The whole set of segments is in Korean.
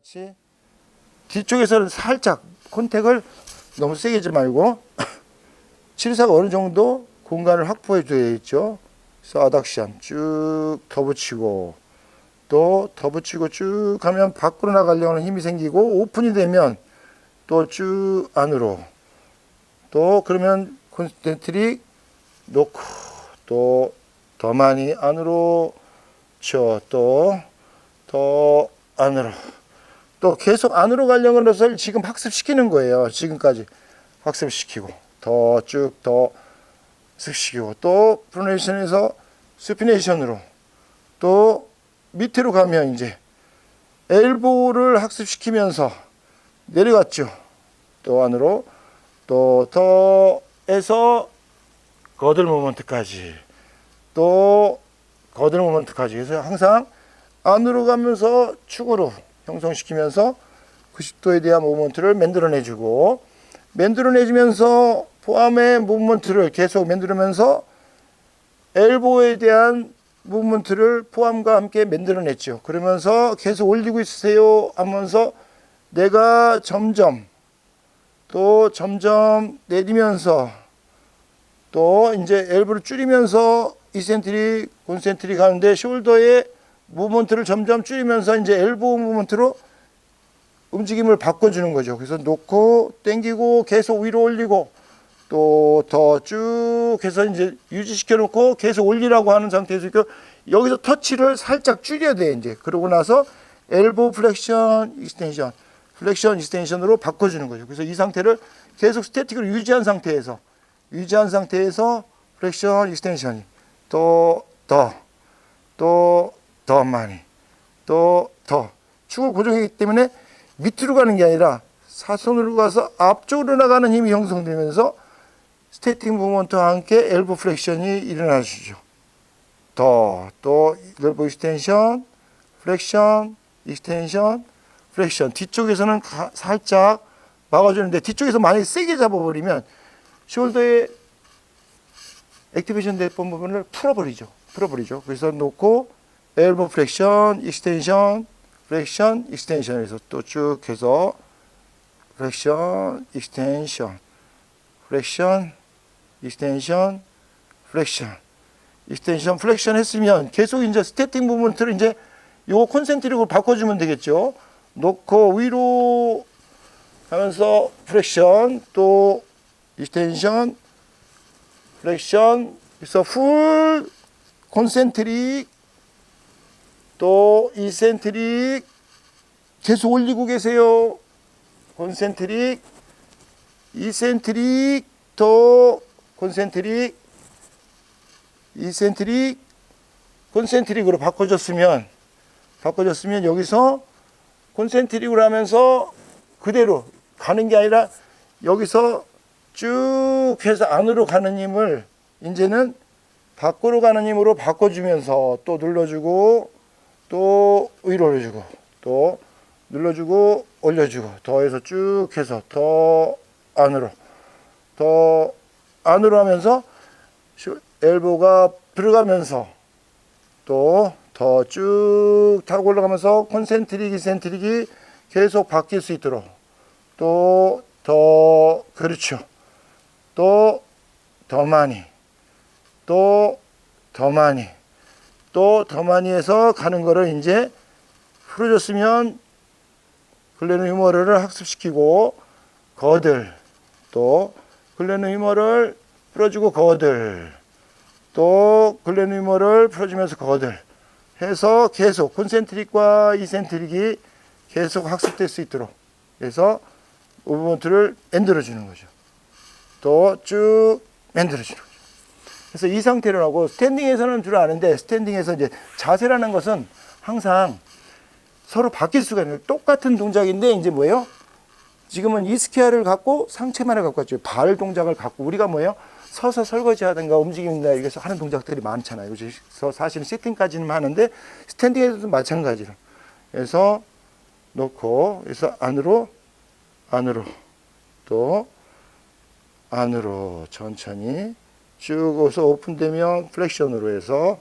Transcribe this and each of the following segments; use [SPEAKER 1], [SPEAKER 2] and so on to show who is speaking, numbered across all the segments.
[SPEAKER 1] 같이 뒤쪽에서는 살짝 컨택을 너무 세게 하지 말고 치료사가 어느 정도 공간을 확보해 줘야 있죠. 그래서 어덕션 쭉 더 붙이고 또 더 붙이고 쭉 하면 밖으로 나가려는 힘이 생기고 오픈이 되면 또 쭉 안으로 또 그러면 콘센트릭 놓고 또 더 많이 안으로 쳐 또 더 안으로 또 계속 안으로 가려는 것을 지금 학습시키는 거예요. 지금까지 학습시키고 더 쭉 더 학습시키고 또 프로네이션에서 스피네이션으로 또 밑으로 가면 이제 엘보를 학습시키면서 내려갔죠. 또 안으로 또 더에서 거들 모먼트까지 또 거들 모먼트까지 그래서 항상 안으로 가면서 축으로 형성시키면서 90도에 대한 모먼트를 만들어내주고 만들어내주면서 포함의 모먼트를 계속 만들면서 엘보에 대한 무브먼트를 포함과 함께 만들어냈죠. 그러면서 계속 올리고 있으세요 하면서 내가 점점 또 점점 내리면서 또 이제 엘보를 줄이면서 이센트릭, 콘센트릭 하는데 숄더의 무브먼트를 점점 줄이면서 이제 엘보 무브먼트로 움직임을 바꿔주는 거죠. 그래서 놓고 당기고 계속 위로 올리고 또 더 쭉 해서 이제 유지시켜 놓고 계속 올리라고 하는 상태에서 여기서 터치를 살짝 줄여야 돼 이제. 그러고 나서 엘보 플렉션 익스텐션 플렉션 익스텐션으로 바꿔주는 거죠. 그래서 이 상태를 계속 스태틱으로 유지한 상태에서 플렉션 익스텐션이 또 더 많이 또 더 축을 고정하기 때문에 밑으로 가는 게 아니라 사선으로 가서 앞쪽으로 나가는 힘이 형성되면서 스태틱 무브먼트와 함께 엘보 플렉션이 일어나시죠. 또 엘보 익스텐션, 플렉션, 익스텐션, 플렉션. 뒤쪽에서는 살짝 막아주는데 뒤쪽에서 많이 세게 잡아버리면 숄더의 액티베이션 됐던 부분을 풀어버리죠. 그래서 놓고 엘보 플렉션, 익스텐션, 플렉션, 익스텐션에서 또 쭉 해서 플렉션, 익스텐션, 플렉션, 익스텐션, 플렉션 했으면 계속 이제 스태틱 무브먼트를 이제 요 콘센트릭으로 바꿔주면 되겠죠. 놓고 위로 하면서 플렉션, 또 익스텐션, 플렉션, 그래서 풀 콘센트릭, 또 이센트릭 계속 올리고 계세요. 콘센트릭, 이센트릭, 또 콘센트릭, 이센트릭, 콘센트릭으로 바꿔줬으면 여기서 콘센트릭으로 하면서 그대로 가는 게 아니라 여기서 쭉 해서 안으로 가는 힘을 이제는 밖으로 가는 힘으로 바꿔주면서 또 눌러주고 또 위로 올려주고 또 눌러주고 올려주고 더해서 쭉 해서 더 안으로 하면서 엘보가 들어가면서 또 더 쭉 타고 올라가면서 콘센트릭, 이센트릭이 계속 바뀔 수 있도록 또 더 그렇죠. 또 더 많이 또 더 많이 또 더 많이 해서 가는 거를 이제 풀어줬으면 글레노 휴머를 학습시키고 거들 또 글레노 휴머를 풀어주고 거들 또 글레노 휴머를 풀어주면서 거들 해서 계속 콘센트릭과 이센트릭이 계속 학습될 수 있도록 해서 무브먼트를 만들어주는 거죠. 또 쭉 만들어주는 거죠. 그래서 이 상태로 하고 스탠딩에서는 줄 아는데 스탠딩에서 이제 자세라는 것은 항상 서로 바뀔 수가 있는 똑같은 동작인데 이제 뭐예요? 지금은 이스키아를 갖고 상체만을 갖고 왔죠. 발 동작을 갖고 우리가 뭐예요? 서서 설거지 하든가 움직인다 이래서 하는 동작들이 많잖아요. 그래서 사실은 시팅까지는 하는데 스탠딩에서도 마찬가지로. 그래서 놓고 그래서 안으로 또 안으로 천천히 쭉 오서 오픈되면 플렉션으로 해서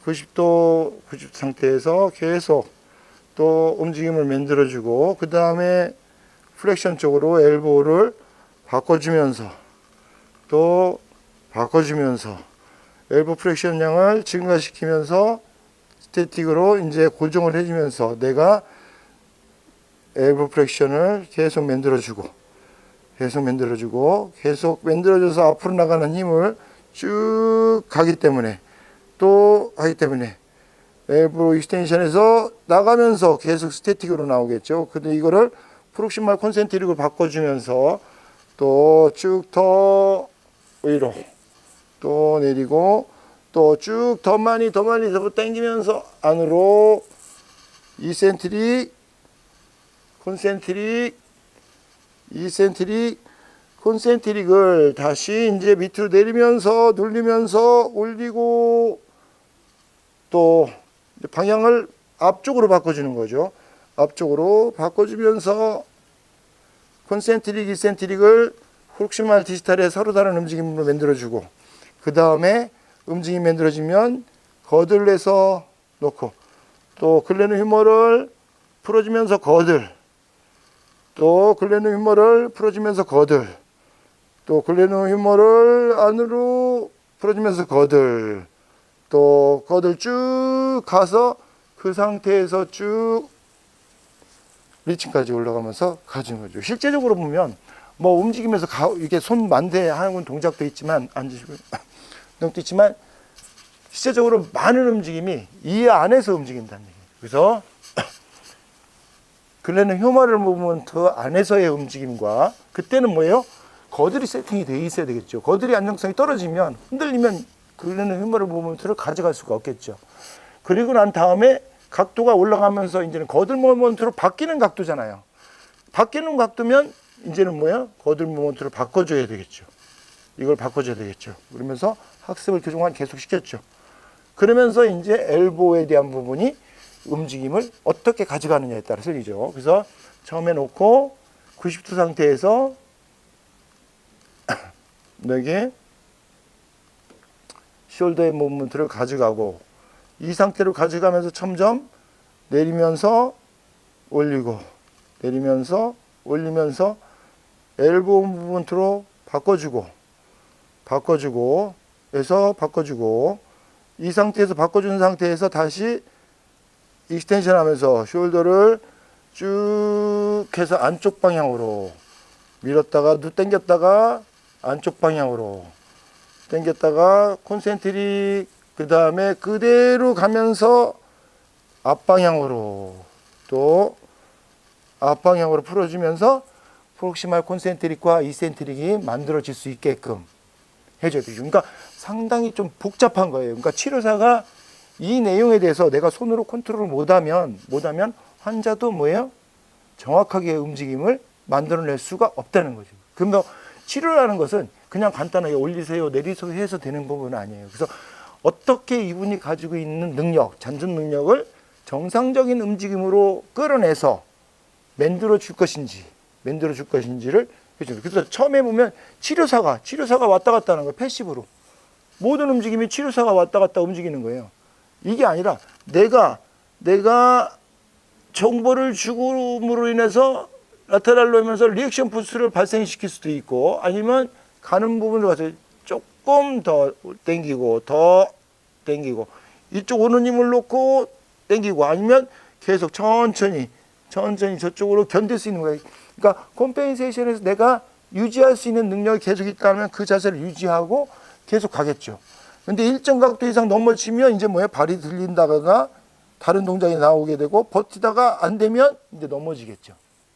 [SPEAKER 1] 90도 상태에서 계속 또 움직임을 만들어주고, 그 다음에 플렉션 쪽으로 엘보를 바꿔주면서 또 바꿔주면서 엘보 플렉션 양을 증가시키면서 스태틱으로 이제 고정을 해주면서 내가 엘보 플렉션을 계속 만들어주고 계속 만들어줘서 앞으로 나가는 힘을 쭉 가기 때문에 엘보 익스텐션에서 나가면서 계속 스태틱으로 나오겠죠. 근데 이거를 프록시말 콘센트릭으로 바꿔주면서 또 쭉 더 위로 또 내리고 또 쭉 더 많이 더 당기면서 안으로 이센트릭 콘센트릭을 다시 이제 밑으로 내리면서 눌리면서 올리고 또 방향을 앞쪽으로 바꿔주는 거죠. 앞쪽으로 바꿔주면서 콘센트릭, 이센트릭을 프록시말 디지털에 서로 다른 움직임으로 만들어주고, 그 다음에 움직임이 만들어지면 거들을 해서 놓고, 또 글래누 휴머를 풀어주면서 거들, 또 글래누 휴머를 풀어주면서 거들, 또 글래누 휴머를 안으로 풀어주면서 거들, 또 거들 쭉 가서 그 상태에서 쭉 리칭까지 올라가면서 가지는 거죠. 실제적으로 보면 뭐 움직이면서 이게 손 만대하는 동작도 있지만 앉으시고요. 동작도 있지만 실제적으로 많은 움직임이 이 안에서 움직인다는 얘기예요. 그래서 글래누 휴머럴 무브먼트 안에서의 움직임과, 그때는 뭐예요? 거들이 세팅이 되어 있어야 되겠죠. 거들이 안정성이 떨어지면 흔들리면 글래누 휴머럴 무브먼트를 가져갈 수가 없겠죠. 그리고 난 다음에 각도가 올라가면서 이제는 거들 무브먼트로 바뀌는 각도잖아요. 바뀌는 각도면 이제는 뭐야? 거들 무브먼트를 바꿔줘야 되겠죠. 이걸 바꿔줘야 되겠죠. 그러면서 학습을 그동안 계속 시켰죠. 그러면서 이제 엘보에 대한 부분이 움직임을 어떻게 가져가느냐에 따라 틀리죠. 그래서 처음에 놓고 90도 상태에서 여기 숄더의 무브먼트를 가져가고, 이 상태로 가져가면서 점점 내리면서 올리고 내리면서 올리면서 엘보 무브먼트로 바꿔주고 이 상태에서 바꿔준 상태에서 다시 익스텐션 하면서 숄더를 쭉 해서 안쪽 방향으로 밀었다가 당겼다가 안쪽 방향으로 당겼다가 콘센트릭, 그 다음에 그대로 가면서 앞방향으로 또 앞방향으로 풀어주면서 프록시말 콘센트릭과 이센트릭이 만들어질 수 있게끔 해줘야 되죠. 그러니까 상당히 좀 복잡한 거예요. 그러니까 치료사가 이 내용에 대해서 내가 손으로 컨트롤을 못하면 환자도 뭐예요? 정확하게 움직임을 만들어낼 수가 없다는 거죠. 그러면 치료라는 것은 그냥 간단하게 올리세요, 내리세요 해서 되는 부분은 아니에요. 그래서 어떻게 이분이 가지고 있는 능력, 잔존 능력을 정상적인 움직임으로 끌어내서 만들어 줄 것인지를 해줍니다. 그래서 처음에 보면 치료사가 왔다 갔다 하는 거예요. 패시브로. 모든 움직임이 치료사가 왔다 갔다 움직이는 거예요. 이게 아니라 내가 정보를 주고으로 인해서 라테랄로 하면서 리액션 부스를 발생시킬 수도 있고, 아니면 가는 부분을 가서 조금 더 당기고 이쪽 오는 힘을 놓고 당기고, 아니면 계속 천천히 저쪽으로 견딜 수 있는 거예요. 그러니까 컴펜세이션에서 내가 유지할 수 있는 능력이 계속 있다면 그 자세를 유지하고 계속 가겠죠. 근데 일정 각도 이상 넘어지면 이제 뭐야? 발이 들린다거나 다른 동작이 나오게 되고, 버티다가 안 되면 이제 넘어지겠죠.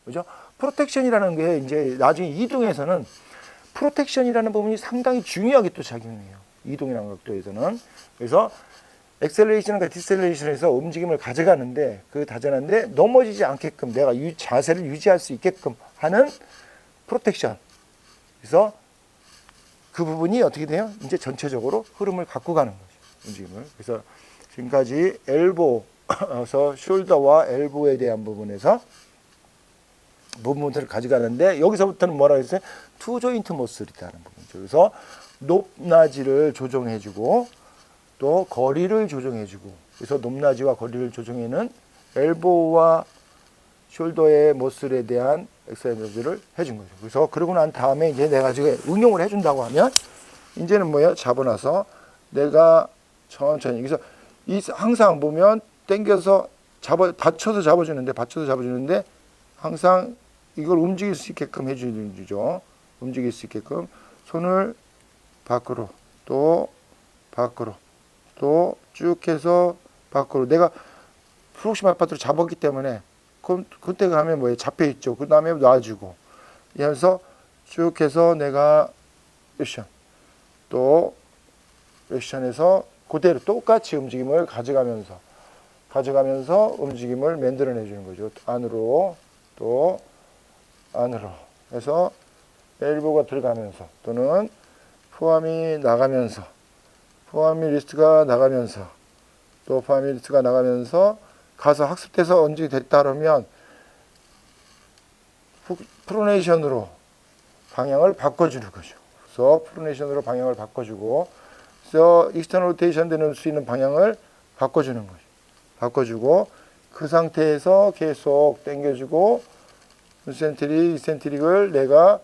[SPEAKER 1] 그죠? 프로텍션이라는 게 이제 나중에 이동에서는 프로텍션이라는 부분이 상당히 중요하게 또 작용해요. 이동이라는 각도에서는. 그래서 엑셀레이션과 디셀레이션에서 움직임을 가져가는데, 넘어지지 않게끔 내가 자세를 유지할 수 있게끔 하는 프로텍션. 그래서 그 부분이 어떻게 돼요? 이제 전체적으로 흐름을 갖고 가는 거죠. 움직임을. 그래서 지금까지 엘보에서 숄더와 엘보에 대한 부분에서 무브먼트를 가져가는데, 여기서부터는 뭐라고 했어요? 투 조인트 머슬이라는 부분이죠. 그래서 높낮이를 조정해주고 또 거리를 조정해주고, 그래서 높낮이와 거리를 조정하는 엘보우와 숄더의 머슬에 대한 엑서사이즈를 해준 거죠. 그래서 그러고 난 다음에 이제 내가 지금 응용을 해준다고 하면 이제는 뭐예요? 잡아놔서 내가 천천히 그래서 항상 보면 당겨서 받쳐서 잡아주는데 항상 이걸 움직일 수 있게끔 해주죠. 움직일 수 있게끔 손을 밖으로 또 밖으로 또 쭉 해서 밖으로 내가 프록시마 파트로 잡았기 때문에 그때 가면 뭐예요? 잡혀 있죠. 그 다음에 놔주고 이러면서 쭉 해서 내가 액션 또 액션에서 그대로 똑같이 움직임을 가져가면서 움직임을 만들어내 주는 거죠. 안으로 또 안으로 해서 엘보가 들어가면서 또는 포함이 나가면서 포함이 리스트가 나가면서 또 포함이 리스트가 나가면서 가서 학습돼서 언제 됐다 그러면 프로네이션으로 방향을 바꿔주는 거죠. 그래서 프로네이션으로 방향을 바꿔주고 그래서 익스터널 로테이션 되는 수 있는 방향을 바꿔주는 거죠. 바꿔주고 그 상태에서 계속 당겨주고 이센트릭을 내가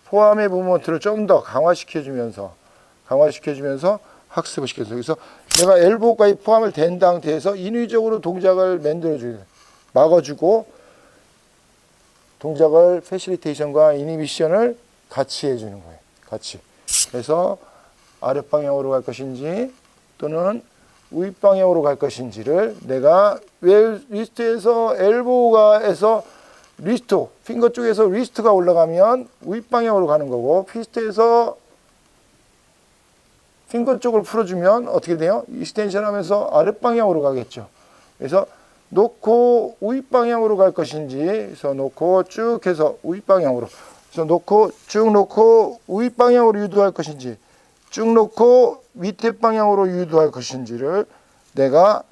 [SPEAKER 1] 포함의 무브먼트를 좀 더 강화시켜주면서 학습을 시켜서 그래서 내가 엘보까지 포함을 된 상태에서 인위적으로 동작을 만들어주고 막아주고 동작을 패실리테이션과 이니비션을 같이 해주는 거예요. 같이. 그래서 아랫방향으로 갈 것인지 또는 윗방향으로 갈 것인지를 내가 왜 리스트에서 엘보가에서 리스트, 핑거 쪽에서 리스트가 올라가면 윗방향으로 가는 거고 피스트에서 핑거 쪽을 풀어주면 어떻게 돼요? 익스텐션 하면서 아랫방향으로 가겠죠. 그래서 놓고 윗방향으로 갈 것인지 그래서 놓고 쭉 해서 윗방향으로 그래서 놓고 쭉 놓고 윗방향으로 유도할 것인지 쭉 놓고 밑에 방향으로 유도할 것인지를 내가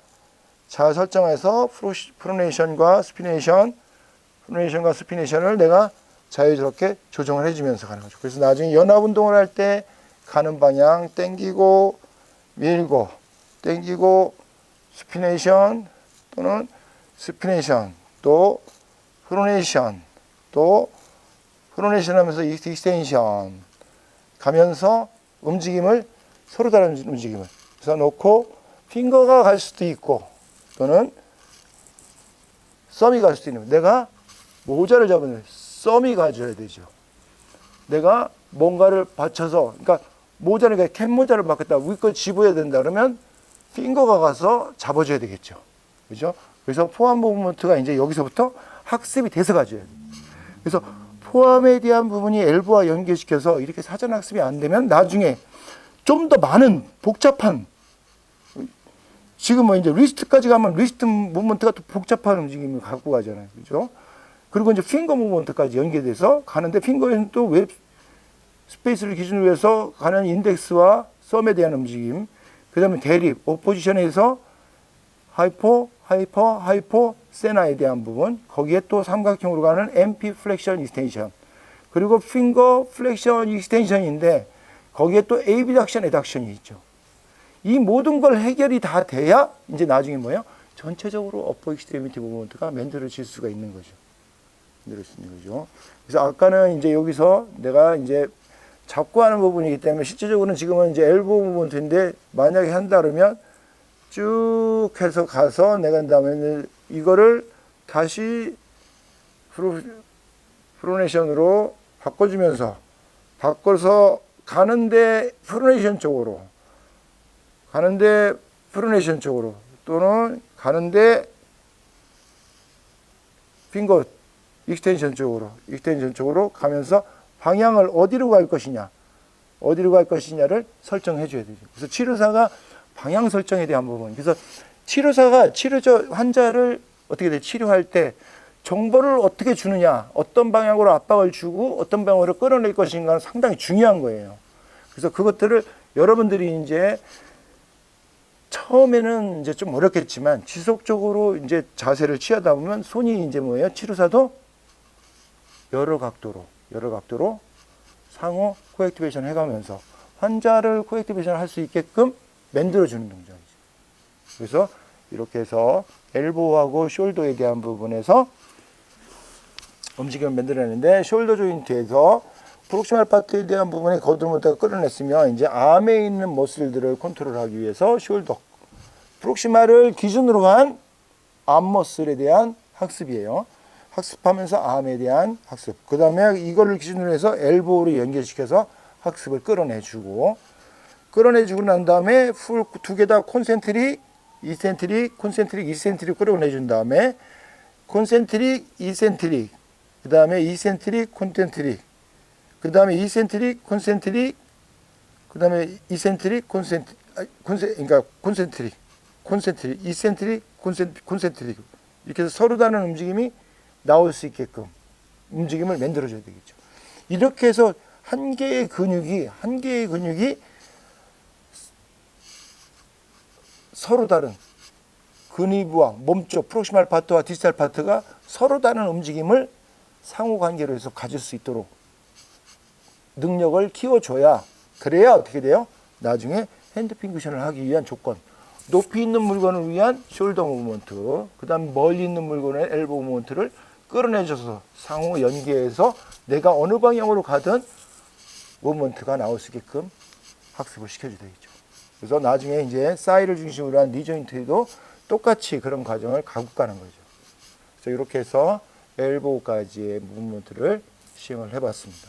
[SPEAKER 1] 잘 설정해서 프로네이션과 스피네이션을 내가 자유스럽게 조정을 해주면서 가는 거죠. 그래서 나중에 연합 운동을 할 때 가는 방향 당기고 밀고 당기고 스피네이션 또는 스피네이션 또 프로네이션 또 프로네이션 하면서 익스텐션 가면서 움직임을 서로 다른 움직임을 그래서 놓고 핑거가 갈 수도 있고 또는 썸이 갈 수도 있는 내가 모자를 잡으면 썸이 가져야 되죠. 내가 뭔가를 받쳐서 그러니까 모자를 캔 모자를 받겠다 위 걸 집어야 된다 그러면 핑거가 가서 잡아줘야 되겠죠. 그죠? 그래서 포함 무브먼트가 이제 여기서부터 학습이 돼서 가져야 돼요. 그래서 포함에 대한 부분이 엘보와 연결시켜서 이렇게 사전 학습이 안 되면 나중에 좀 더 많은 복잡한 지금 뭐 이제 리스트까지 가면 리스트 무브먼트가 또 복잡한 움직임을 갖고 가잖아요. 그죠? 그리고 이제 핑거 무브먼트까지 연계돼서 가는데 핑거에는 또 웹 스페이스를 기준으로 해서 가는 인덱스와 썸에 대한 움직임, 그 다음에 대립, 오포지션에서 하이포, 세나에 대한 부분, 거기에 또 삼각형으로 가는 MP 플렉션 익스텐션, 그리고 핑거 플렉션 익스텐션인데 거기에 또 에이비덕션, 에덕션이 있죠. 이 모든 걸 해결이 다 돼야 이제 나중에 뭐예요? 전체적으로 어퍼 익스트리미티 무브먼트가 만들어질 수가 있는 거죠. 그래서 아까는 이제 여기서 내가 이제 잡고 하는 부분이기 때문에 실질적으로는 지금은 이제 엘보 무브먼트인데 만약에 한다 그러면 쭉 해서 가서 내가 한 다음에 이거를 다시 프로네이션으로 바꿔주면서 바꿔서 가는데 프로네이션 쪽으로 또는 가는데 핑거 익스텐션 쪽으로 가면서 방향을 어디로 갈 것이냐를 설정해 줘야 되죠. 그래서 치료사가 방향 설정에 대한 부분. 그래서 치료사가 환자를 어떻게 치료할 때 정보를 어떻게 주느냐, 어떤 방향으로 압박을 주고 어떤 방향으로 끌어낼 것인가는 상당히 중요한 거예요. 그래서 그것들을 여러분들이 이제 처음에는 이제 좀 어렵겠지만 지속적으로 이제 자세를 취하다 보면 손이 이제 뭐예요? 치료사도 여러 각도로 상호 코액티베이션 해가면서 환자를 코액티베이션 할 수 있게끔 만들어주는 동작이죠. 그래서 이렇게 해서 엘보하고 숄더에 대한 부분에서 움직임을 만들어내는데, 숄더 조인트에서 프록시말 파트에 대한 부분에 거두문다가 끌어냈으면 이제 암에 있는 머슬들을 컨트롤하기 위해서 숄더, 프록시말을 기준으로 한 암 머슬에 대한 학습이에요. 학습하면서 암에 대한 학습. 그 다음에 이거를 기준으로 해서 엘보를 연결시켜서 학습을 끌어내주고 난 다음에 두 개 다 콘센트릭, 이센트릭, 콘센트릭, 이센트릭 끌어내준 다음에 콘센트릭, 이센트릭, 그 다음에 이센트릭, 콘센트릭, 그 다음에 이센트릭, 콘센트릭, 그 다음에 이센트릭, 그러니까 콘센트릭, 이센트릭, 콘센트릭. 이렇게 해서 서로 다른 움직임이 나올 수 있게끔 움직임을 만들어줘야 되겠죠. 이렇게 해서 한 개의 근육이 서로 다른 근위부와 몸쪽, 프록시말 파트와 디스탈 파트가 서로 다른 움직임을 상호관계로 해서 가질 수 있도록 능력을 키워줘야, 그래야 어떻게 돼요? 나중에 핸드핑크션을 하기 위한 조건, 높이 있는 물건을 위한 숄더 무브먼트, 그 다음 멀리 있는 물건의 엘보 무브먼트를 끌어내줘서 상호 연계해서 내가 어느 방향으로 가든 무브먼트가 나올 수 있게끔 학습을 시켜줘야 되겠죠. 그래서 나중에 이제 사이를 중심으로 한 니조인트에도 똑같이 그런 과정을 가고 가는 거죠. 그래서 이렇게 해서 엘보까지의 무브먼트를 시행을 해봤습니다.